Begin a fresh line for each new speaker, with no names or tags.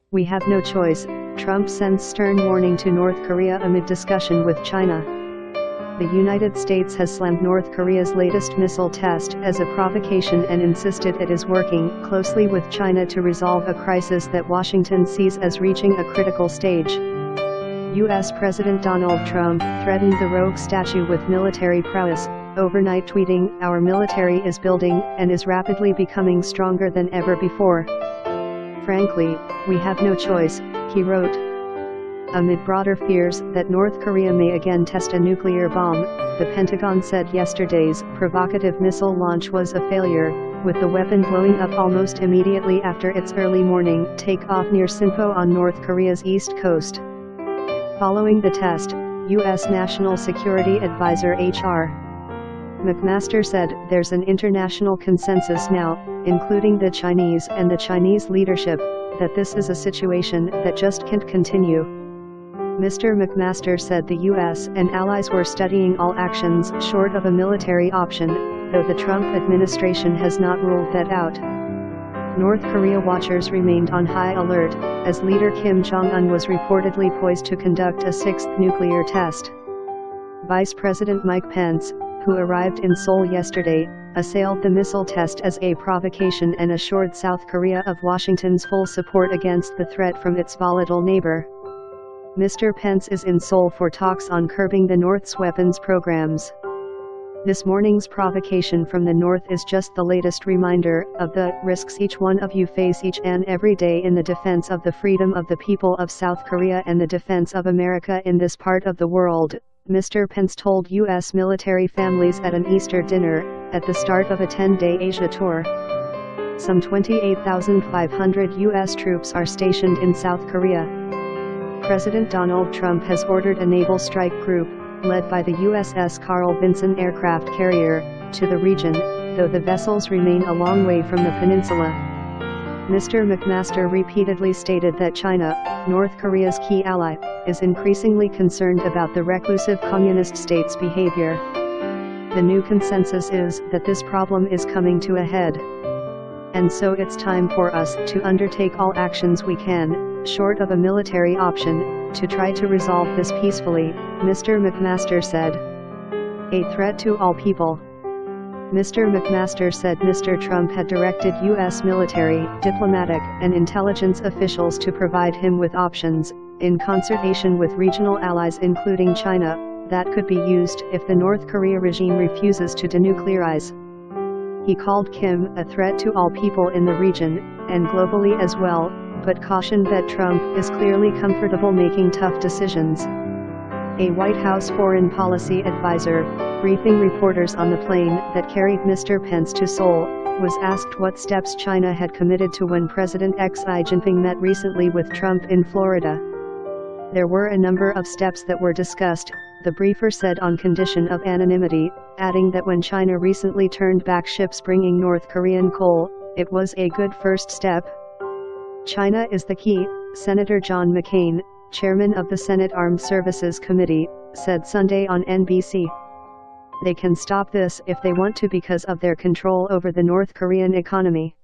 We have no choice, Trump sends stern warning to North Korea amid discussion with China. The United States has slammed North Korea's latest missile test as a provocation and insisted it is working closely with China to resolve a crisis that Washington sees as reaching a critical stage. U.S. President Donald Trump threatened the rogue statue with military prowess, overnight tweeting, "Our military is building and is rapidly becoming stronger than ever before. Frankly, we have no choice," he wrote. Amid broader fears that North Korea may again test a nuclear bomb, the Pentagon said yesterday's provocative missile launch was a failure, with the weapon blowing up almost immediately after its early morning takeoff near Sinpo on North Korea's east coast. Following the test, U.S. National Security Advisor H.R. McMaster said, "There's an international consensus now, including the Chinese and the Chinese leadership, that this is a situation that just can't continue." Mr. McMaster said the U.S. and allies were studying all actions short of a military option, though the Trump administration has not ruled that out. North Korea watchers remained on high alert, as leader Kim Jong-un was reportedly poised to conduct a sixth nuclear test. Vice President Mike Pence, who arrived in Seoul yesterday, assailed the missile test as a provocation and assured South Korea of Washington's full support against the threat from its volatile neighbor. Mr. Pence is in Seoul for talks on curbing the North's weapons programs. This morning's provocation from the North is just the latest reminder of the risks each one of you face each and every day in the defense of the freedom of the people of South Korea and the defense of America in this part of the world, Mr. Pence told U.S. military families at an Easter dinner, at the start of a 10-day Asia tour. Some 28,500 U.S. troops are stationed in South Korea. President Donald Trump has ordered a naval strike group, led by the USS Carl Vinson aircraft carrier, to the region, though the vessels remain a long way from the peninsula. Mr. McMaster repeatedly stated that China, North Korea's key ally, is increasingly concerned about the reclusive communist state's behavior. The new consensus is that this problem is coming to a head. And so it's time for us to undertake all actions we can, short of a military option, to try to resolve this peacefully, Mr. McMaster said. A threat to all people. Mr. McMaster said Mr. Trump had directed U.S. military, diplomatic, and intelligence officials to provide him with options, in consultation with regional allies including China, that could be used if the North Korea regime refuses to denuclearize. He called Kim a threat to all people in the region, and globally as well, but cautioned that Trump is clearly comfortable making tough decisions. A White House foreign policy advisor, briefing reporters on the plane that carried Mr. Pence to Seoul, was asked what steps China had committed to when President Xi Jinping met recently with Trump in Florida. There were a number of steps that were discussed, the briefer said on condition of anonymity, adding that when China recently turned back ships bringing North Korean coal, it was a good first step. China is the key, Senator John McCain, chairman of the Senate Armed Services Committee, said Sunday on NBC. They can stop this if they want to because of their control over the North Korean economy.